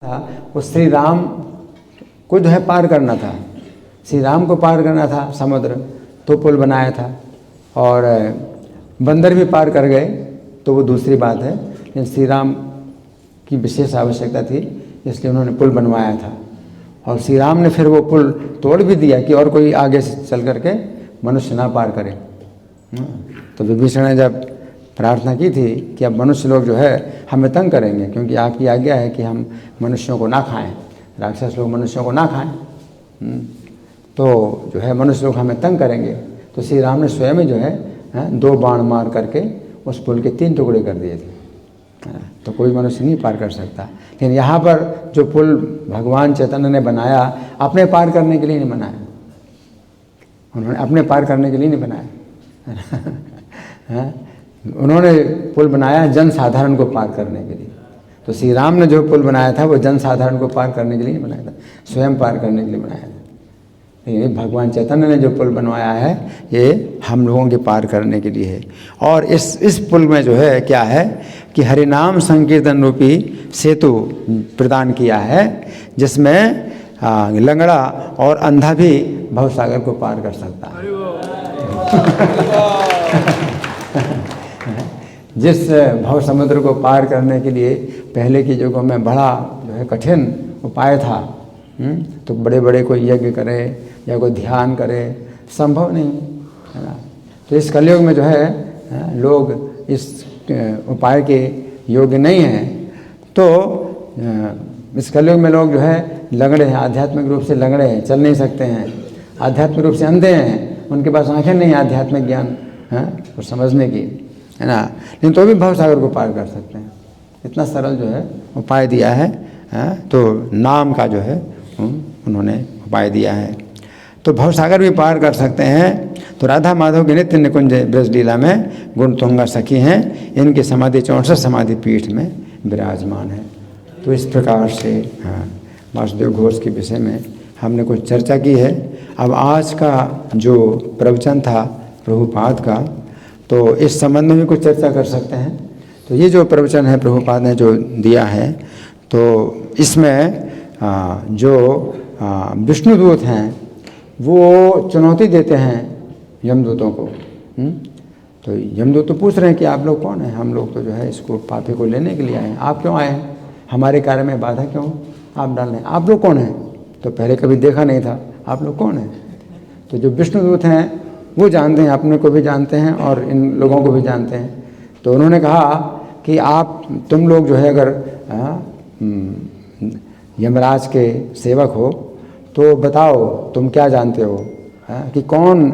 था वो श्री राम को जो है पार करना था, श्री राम को पार करना था समुद्र, तो पुल बनाया था। और बंदर भी पार कर गए तो वो दूसरी बात है, लेकिन श्री राम की विशेष आवश्यकता थी इसलिए उन्होंने पुल बनवाया था। और श्री राम ने फिर वो पुल तोड़ भी दिया कि और कोई आगे से चल करके मनुष्य ना पार करे। तो विभीषण ने जब प्रार्थना की थी कि अब मनुष्य लोग जो है हमें तंग करेंगे, क्योंकि आपकी आज्ञा है कि हम मनुष्यों को ना खाएं, राक्षस लोग मनुष्यों को ना खाएं, तो जो है मनुष्य लोग हमें तंग करेंगे। तो श्री राम ने स्वयं जो है 2 बाण मार करके उस पुल के 3 टुकड़े कर दिए थे। तो कोई मनुष्य नहीं पार कर सकता। लेकिन यहाँ पर जो पुल भगवान चैतन्य ने बनाया अपने पार करने के लिए नहीं बनाया, उन्होंने अपने पार करने के लिए नहीं बनाया उन्होंने पुल बनाया जन साधारण को पार करने के लिए। तो श्री राम ने जो पुल बनाया था वो जन साधारण को पार करने के लिए नहीं बनाया था, स्वयं पार करने के लिए बनाया था। लेकिन भगवान चैतन्य ने जो पुल बनवाया है ये हम लोगों के पार करने के लिए है। और इस पुल में जो है क्या है कि हरिनाम संकीर्तन रूपी सेतु प्रदान किया है, जिसमें लंगड़ा और अंधा भी भवसागर को पार कर सकता है। जिस भव समुद्र को पार करने के लिए पहले की युगों में बड़ा जो है कठिन उपाय था, तो बड़े बड़े कोई यज्ञ करे या कोई ध्यान करे, संभव नहीं है ना। तो इस कलयुग में जो है लोग इस उपाय के योग्य नहीं हैं, तो इस कलयुग में लोग जो है लंगड़े हैं, आध्यात्मिक रूप से लंगड़े हैं, चल नहीं सकते हैं, आध्यात्मिक रूप से अंधे हैं, उनके पास आंखें नहीं आध्यात्मिक ज्ञान और समझने की, है ना। लेकिन तो भी भवसागर को पार कर सकते हैं। इतना सरल जो है उपाय दिया है, तो नाम का जो है उन्होंने उपाय दिया है, तो भवसागर भी पार कर सकते हैं। तो राधा माधव के नित्य निकुंज ब्रज लीला में गुण तुंगा सखी हैं, इनकी समाधि 64 समाधि पीठ में विराजमान है। तो इस प्रकार से वासुदेव घोष के विषय में हमने कुछ चर्चा की है। अब आज का जो प्रवचन था प्रभुपाद का, तो इस संबंध में भी कुछ चर्चा कर सकते हैं। तो ये जो प्रवचन है प्रभुपाद ने जो दिया है, तो इसमें जो विष्णुदूत हैं वो चुनौती देते हैं यमदूतों को। तो यमदूत तो पूछ रहे हैं कि आप लोग कौन हैं, हम लोग तो जो है इसको पापी को लेने के लिए आए हैं, आप क्यों आए हैं, हमारे कार्य में बाधा क्यों आप डाल रहे हैं, आप लोग कौन हैं, तो पहले कभी देखा नहीं था, आप लोग कौन हैं। तो जो विष्णुदूत हैं वो जानते हैं, अपने को भी जानते हैं और इन लोगों को भी जानते हैं। तो उन्होंने कहा कि तुम लोग जो है अगर यमराज के सेवक हो तो बताओ तुम क्या जानते हो, कि कौन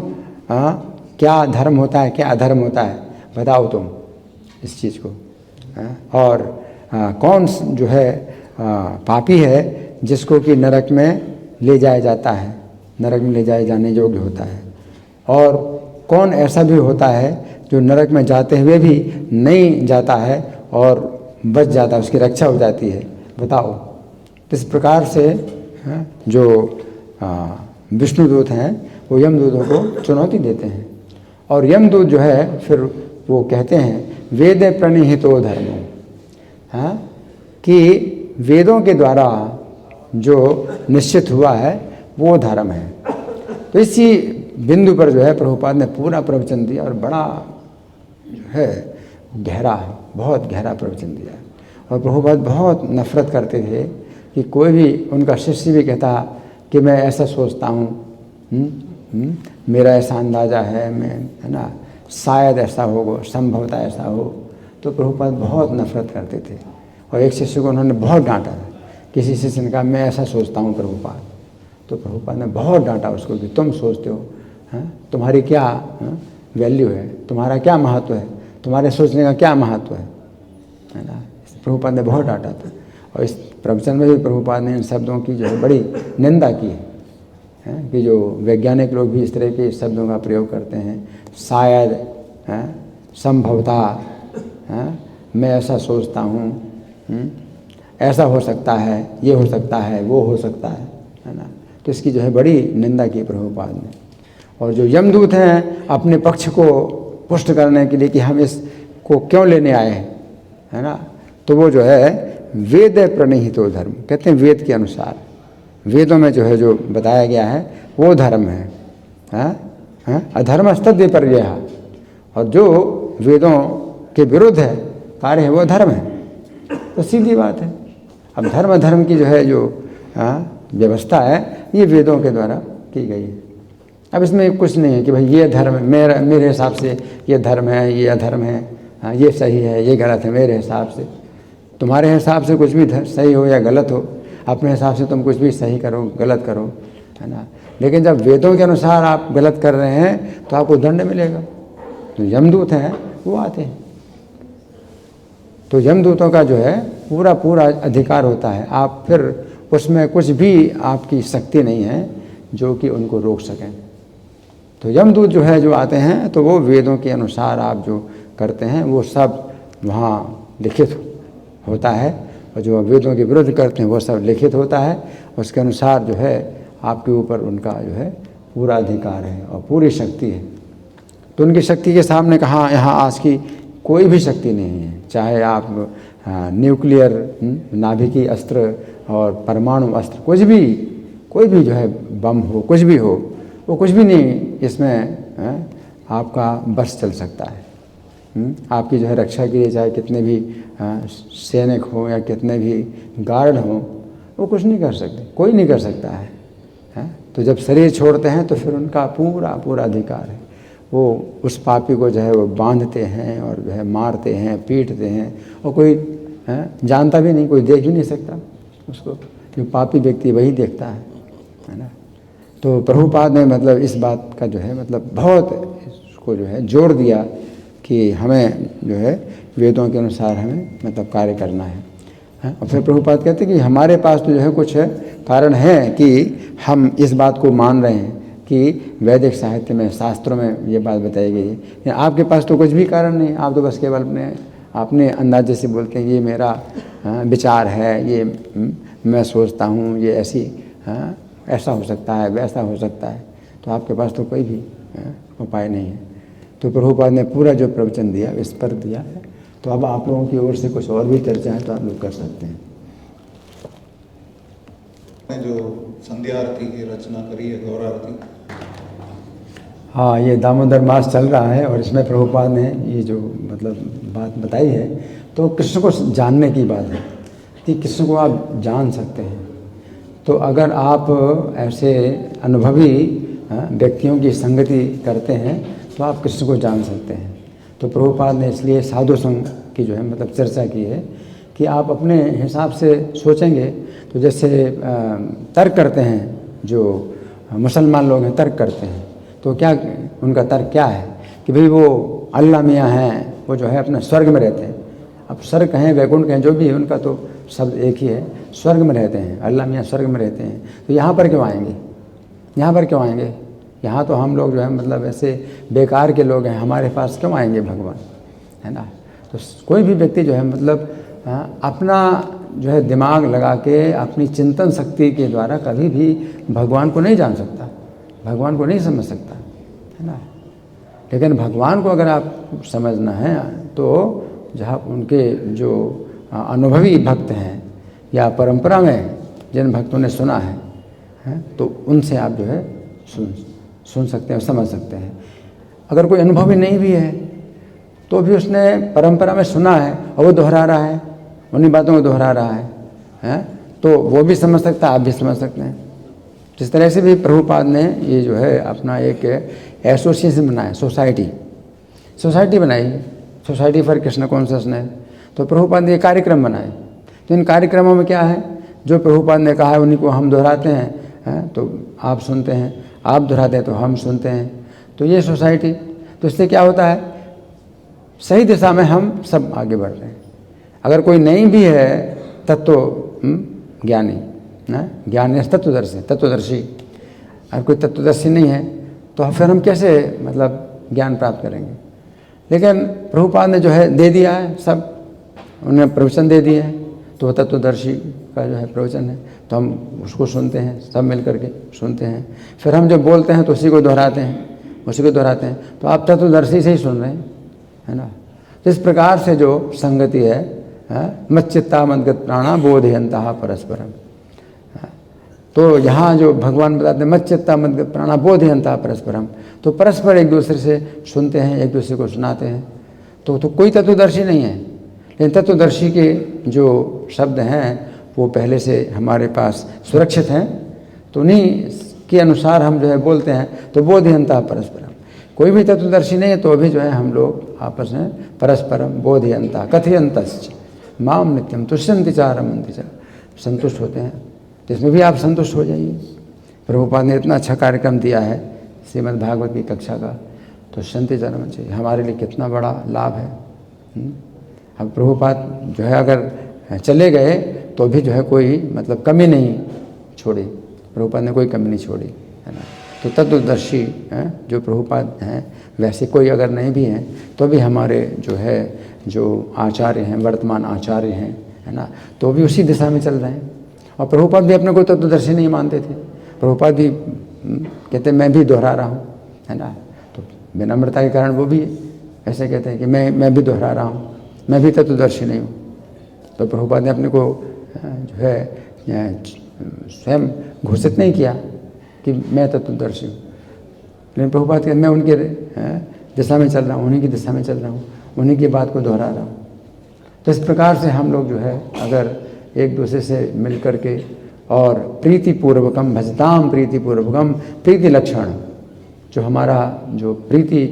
क्या धर्म होता है, क्या अधर्म होता है, बताओ तुम इस चीज़ को। और कौन जो है पापी है जिसको कि नरक में ले जाया जाता है, नरक में ले जाए जाने योग्य होता है, और कौन ऐसा भी होता है जो नरक में जाते हुए भी नहीं जाता है और बच जाता है, उसकी रक्षा हो जाती है, बताओ। तो इस प्रकार से जो विष्णुदूत हैं वो यमदूतों को चुनौती देते हैं। और यमदूत जो है फिर वो कहते हैं वेद प्रणिहितो धर्मो, कि वेदों के द्वारा जो निश्चित हुआ है वो धर्म है। तो इसी बिंदु पर जो है प्रभुपाद ने पूरा प्रवचन दिया और बड़ा जो है गहरा, बहुत गहरा प्रवचन दिया। और प्रभुपाद बहुत नफरत करते थे कि कोई भी उनका शिष्य भी कहता कि मैं ऐसा सोचता हूँ, मेरा ऐसा अंदाज़ा है, मैं, है ना, शायद ऐसा होगा, संभवतः ऐसा हो। तो प्रभुपाद बहुत नफरत करते थे। और एक शिष्य को उन्होंने बहुत डांटा था, किसी शिष्य ने कहा मैं ऐसा सोचता हूँ प्रभुपाद, तो प्रभुपाद ने बहुत डांटा उसको कि तुम सोचते हो, तुम्हारी क्या वैल्यू है, तुम्हारा क्या महत्व है, तुम्हारे सोचने का क्या महत्व है ना। प्रभुपाद ने बहुत डांटा था। और इस प्रवचन में भी प्रभुपाद ने इन शब्दों की जो है बड़ी निंदा की है, कि जो वैज्ञानिक लोग भी इस तरह के शब्दों का प्रयोग करते हैं, शायद, संभवतः, मैं ऐसा सोचता हूँ, ऐसा हो सकता है, ये हो सकता है, वो हो सकता है ना। तो इसकी जो है बड़ी निंदा की प्रभुपाद ने। और जो यमदूत हैं अपने पक्ष को पुष्ट करने के लिए कि हम इसको क्यों लेने आए हैं, है ना, तो वो जो है वेद प्रणीहितो धर्म, कहते हैं वेद के अनुसार, वेदों में जो है जो बताया गया है वो धर्म है। अधर्म तद विपर्ययः, और जो वेदों के विरुद्ध है कार्य है वो धर्म है। तो सीधी बात है। अब धर्म अधर्म की जो है जो व्यवस्था है ये वेदों के द्वारा की गई है। अब इसमें कुछ नहीं है कि भाई ये धर्म मेरे हिसाब से ये धर्म है, ये अधर्म है, ये सही है, ये गलत है मेरे हिसाब से। तुम्हारे हिसाब से कुछ भी सही हो या गलत हो, अपने हिसाब से तुम कुछ भी सही करो गलत करो, है ना। लेकिन जब वेदों के अनुसार आप गलत कर रहे हैं तो आपको दंड मिलेगा। तो यमदूत हैं वो आते हैं, तो यमदूतों का जो है पूरा पूरा अधिकार होता है। आप फिर उसमें कुछ भी आपकी शक्ति नहीं है जो कि उनको रोक सकें। तो यमदूत जो है जो आते हैं तो वो वेदों के अनुसार आप जो करते हैं वो सब वहाँ लिखित होता है, और जो वेदों के विरुद्ध करते हैं वो सब लिखित होता है। उसके अनुसार जो है आपके ऊपर उनका जो है पूरा अधिकार है और पूरी शक्ति है। तो उनकी शक्ति के सामने कहाँ यहाँ आज की कोई भी शक्ति नहीं है। चाहे आप न्यूक्लियर नाभिकीय अस्त्र और परमाणु अस्त्र कोई भी जो है बम हो, कुछ भी हो, वो कुछ भी नहीं इसमें आपका बस चल सकता है। आपकी जो है रक्षा के लिए चाहे कितने भी सैनिक हो या कितने भी गार्ड हों, वो कुछ नहीं कर सकते, कोई नहीं कर सकता है। तो जब शरीर छोड़ते हैं तो फिर उनका पूरा पूरा अधिकार है। वो उस पापी को जो है वो बांधते हैं और जो है मारते हैं, पीटते हैं, और कोई जानता भी नहीं, कोई देख भी नहीं सकता उसको। जो पापी व्यक्ति वही देखता है ना। तो प्रभुपाद ने मतलब इस बात का जो है मतलब बहुत इसको जो है जोर दिया कि हमें जो है वेदों के अनुसार हमें मतलब कार्य करना है। और फिर प्रभुपाद कहते हैं कि हमारे पास तो जो है कुछ कारण है कि हम इस बात को मान रहे हैं कि वैदिक साहित्य में, शास्त्रों में ये बात बताई गई है। आपके पास तो कुछ भी कारण नहीं, आप तो बस केवल अपने अंदाजे से बोलते हैं ये मेरा विचार है, ये मैं सोचता हूँ, ये ऐसा हो सकता है, वैसा हो सकता है। तो आपके पास तो कोई भी उपाय नहीं है। तो प्रभुपाद ने पूरा जो प्रवचन दिया इस पर दिया है। तो अब आप लोगों की ओर से कुछ और भी चर्चा है तो आप लोग कर सकते हैं। जो संध्या आरती की रचना करी है, गौर आरती, हाँ, ये दामोदर मास चल रहा है और इसमें प्रभुपाद ने ये जो मतलब बात बताई है तो कृष्ण को जानने की बात है कि कृष्ण को आप जान सकते हैं। तो अगर आप ऐसे अनुभवी व्यक्तियों की संगति करते हैं तो आप कृष्ण को जान सकते हैं। तो प्रभुपाद ने इसलिए साधु संघ की जो है मतलब चर्चा की है कि आप अपने हिसाब से सोचेंगे। तो जैसे तर्क करते हैं, जो मुसलमान लोग हैं तर्क करते हैं, तो क्या उनका तर्क क्या है कि भाई वो अल्लाह मियाँ हैं, वो जो है अपना स्वर्ग में रहते हैं। अब स्वर्ग कहें वैकुंठ कहें जो भी है, उनका तो शब्द एक ही है, स्वर्ग में रहते हैं, अल्लाह मियाँ स्वर्ग में रहते हैं। तो यहाँ पर क्यों आएंगे, यहाँ पर क्यों आएंगे? यहाँ तो हम लोग जो है मतलब ऐसे बेकार के लोग हैं, हमारे पास क्यों आएंगे भगवान, है ना। तो कोई भी व्यक्ति जो है मतलब अपना जो है दिमाग लगा के अपनी चिंतन शक्ति के द्वारा कभी भी भगवान को नहीं जान सकता, भगवान को नहीं समझ सकता, है ना। लेकिन भगवान को अगर आप समझना है तो जहाँ उनके जो अनुभवी भक्त हैं या परंपरा में जिन भक्तों ने सुना है तो उनसे आप जो है सुन सकते हैं, समझ सकते हैं। अगर कोई अनुभवी नहीं भी है तो भी उसने परंपरा में सुना है और वो दोहरा रहा है, उन्हीं बातों को दोहरा रहा है, तो वो भी समझ सकता है, आप भी समझ सकते हैं। जिस तरह से भी प्रभुपाद ने ये जो है अपना एक एसोसिएशन बनाया, सोसाइटी बनाई, सोसाइटी फॉर कृष्ण कॉन्शसनेस। तो प्रभुपाद ने ये कार्यक्रम बनाए। तो इन कार्यक्रमों में क्या है, जो प्रभुपाद ने कहा है उन्हीं को हम दोहराते हैं, तो आप सुनते हैं, आप दोहराते हैं तो हम सुनते हैं। तो ये सोसाइटी, तो इससे क्या होता है, सही दिशा में हम सब आगे बढ़ रहे हैं। अगर कोई नहीं भी है तत्व ज्ञानी, ज्ञानी तत्वदर्शी, अगर कोई तत्वदर्शी नहीं है तो फिर हम कैसे मतलब ज्ञान प्राप्त करेंगे। लेकिन प्रभुपाद ने जो है दे दिया है, सब उन्होंने प्रवचन दे दिए हैं, तो तत्वदर्शी का जो है प्रवचन है तो हम उसको सुनते हैं, सब मिल करके सुनते हैं। फिर हम जब बोलते हैं तो उसी को दोहराते हैं। तो आप तत्वदर्शी से ही सुन रहे हैं, है ना। तो इस प्रकार से जो संगति है मच्चित्ता मद्गत प्राणा बोधयन्तः परस्परम। तो यहाँ जो भगवान बताते हैं मच्चित्ता मद्गत प्राणा बोधयन्तः परस्परम, तो परस्पर एक दूसरे से सुनते हैं, एक दूसरे को सुनाते हैं। तो कोई तत्वदर्शी नहीं है, लेकिन तत्वदर्शी के जो शब्द हैं वो पहले से हमारे पास सुरक्षित हैं, तो उन्हीं के अनुसार हम जो है बोलते हैं। तो बोधयन्तः परस्परम, कोई भी तत्वदर्शी नहीं है तो भी जो है हम लोग आपस में परस्परम बोधयन्तः कथयन्तश्च माम नित्यम तुष्यन्ति च रमन्ति च, संतुष्ट होते हैं। तो इसमें भी आप संतुष्ट हो जाइए। प्रभुपाद ने इतना अच्छा कार्यक्रम दिया है श्रीमद् भागवत की कक्षा का, तो तुष्यन्ति च रमन्ति च, हमारे लिए कितना बड़ा लाभ है। अब प्रभुपाद जो है अगर चले गए तो भी जो है कोई मतलब कमी नहीं छोड़ी, प्रभुपाद ने कोई कमी नहीं छोड़ी, है ना। तो तत्वदर्शी जो प्रभुपाद हैं, वैसे कोई अगर नहीं भी हैं तो भी हमारे जो है जो आचार्य हैं, वर्तमान आचार्य हैं, है ना, तो भी उसी दिशा में चल रहे हैं। और प्रभुपाद भी अपने को तत्वदर्शी नहीं मानते थे। प्रभुपाद भी कहते मैं भी दोहरा रहा हूँ, है ना। तो विनम्रता के कारण वो भी ऐसे कहते हैं कि मैं भी दोहरा रहा हूँ, मैं भी तत्वदर्शी नहीं हूँ। तो प्रभुपाद ने अपने को जो है स्वयं घोषित नहीं किया कि मैं तत्वदर्शी हूँ, लेकिन प्रभुपाद कहते मैं उनके दिशा में चल रहा हूँ, उन्हीं की दिशा में चल रहा हूँ, उन्हीं की बात को दोहरा रहा हूँ। तो इस प्रकार से हम लोग जो है अगर एक दूसरे से मिल कर के और प्रीतिपूर्वकम भजताम प्रीतिपूर्वकम, प्रीति लक्षण जो हमारा जो प्रीति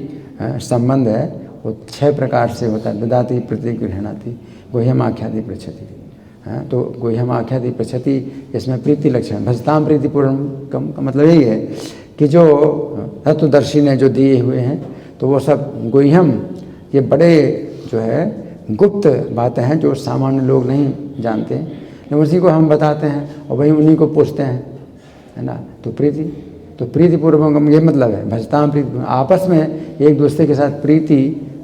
संबंध है वो 6 प्रकार से होता है। ददाति प्रतिगृह्णाति गुह्यम आख्याति पृच्छति, तो गुह्यम आख्याति पृच्छति, इसमें प्रीति लक्षण भजताम प्रीतिपूर्वकम का मतलब यही है कि जो तत्वदर्शी ने जो दिए हुए हैं तो वो सब गुह्यम, ये बड़े जो है गुप्त बातें हैं जो सामान्य लोग नहीं जानते, लेकिन उसी को हम बताते हैं और वही उन्हीं को पूछते हैं, है ना। तो प्रीतिपूर्वक ये मतलब है भजताम प्रीति, आपस में एक दूसरे के साथ प्रीति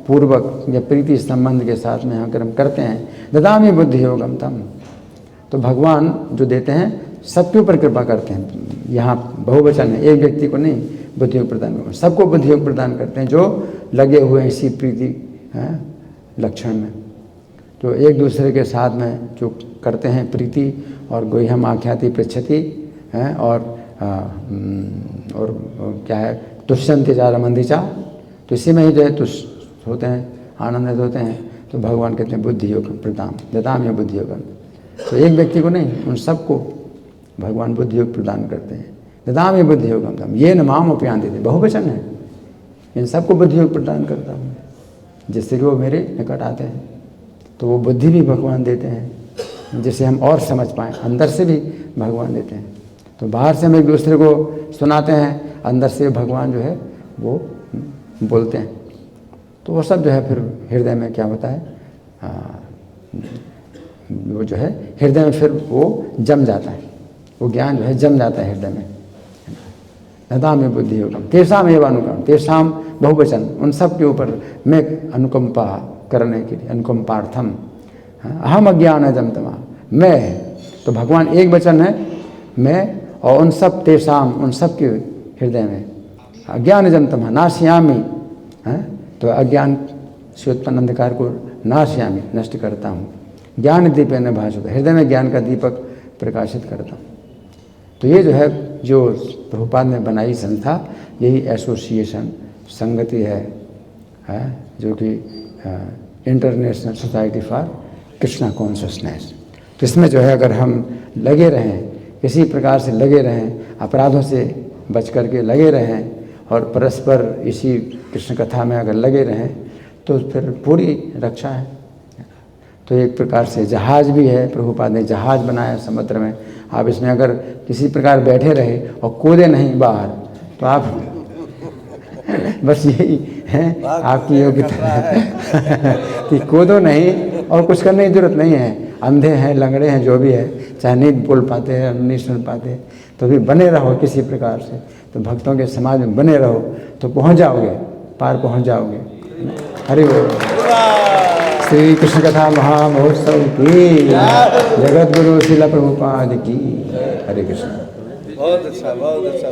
पूर्वक या प्रीति संबंध के साथ में अगर हम करते हैं। ददामि बुद्धि योगम तम, तो भगवान जो देते हैं सबके ऊपर कृपा करते हैं। यहाँ बहुवचन है, एक व्यक्ति को नहीं बुद्धि योग प्रदान करते, सबको बुद्धि योग प्रदान करते हैं जो लगे हुए हैं इसी प्रीति लक्षण में। तो एक दूसरे के साथ में जो करते हैं प्रीति और गुह्यम आख्याति पृच्छति हैं और क्या है तुष्यन्ति च रमन्ति च, तो इसी में ही जो है तुष्ट होते हैं, आनंदित होते हैं। तो भगवान कहते हैं बुद्धि योग प्रदान ददाम या बुद्धि योग, तो एक व्यक्ति को नहीं उन सबको भगवान बुद्धि योग प्रदान करते हैं। ददाम या बुद्धि योगम ये न माम अपयांति, बहुवचन है, इन सबको बुद्धि योग प्रदान करता हूँ जिससे कि वो मेरे निकट आते हैं। तो वो बुद्धि भी भगवान देते हैं जिसे हम और समझ पाएँ, अंदर से भी भगवान देते हैं। तो बाहर से हम एक दूसरे को सुनाते हैं, अंदर से भगवान जो है वो बोलते हैं। तो वो सब जो है फिर हृदय में क्या होता है, वो जो है हृदय में फिर वो जम जाता है, वो ज्ञान जो है जम जाता है हृदय में। ददामि बुद्धि योगम तेषाम एव अनुकंपा, तेषाम बहुवचन, उन सब के ऊपर मैं अनुकंपा करने के लिए, अनुकंपार्थम अहम अज्ञानजम तमा, मैं, तो भगवान एक वचन है मैं, और उन सब तेषाम, उन सब के हृदय में अज्ञानजम तमा नाशयामि, तो अज्ञान से उत्पन्न अंधकार को नाशयामि, नष्ट करता हूँ। ज्ञान दीपेन भाषित, हृदय में ज्ञान का दीपक प्रकाशित करता हूँ। तो ये जो है जो प्रभुपाद ने बनाई संस्था, यही एसोसिएशन संगति है जो कि international society for Krishna consciousness. तो इसमें जो है अगर हम लगे रहें, किसी प्रकार से लगे रहें, अपराधों से बच करके लगे रहें और परस्पर इसी कृष्ण कथा में अगर लगे रहें तो फिर पूरी रक्षा है। तो एक प्रकार से जहाज भी है, प्रभुपाद ने जहाज बनाया समुद्र में। आप इसमें अगर किसी प्रकार बैठे रहे और कूदे नहीं बाहर, तो आप बस यही है आपकी योग्यता कि कूदो नहीं और कुछ करने की जरूरत नहीं है। अंधे हैं, लंगड़े हैं, जो भी है, चाहे नहीं बोल पाते हैं, नहीं सुन पाते, तो भी बने रहो किसी प्रकार से, तो भक्तों के समाज में बने रहो तो पहुंच जाओगे, पार पहुंच जाओगे। हरि बोल। श्री कृष्ण कथा महामहोत्सव की, जगत गुरु श्रील प्रभुपाद की। हरे कृष्ण। बहुत अच्छा, बहुत अच्छा।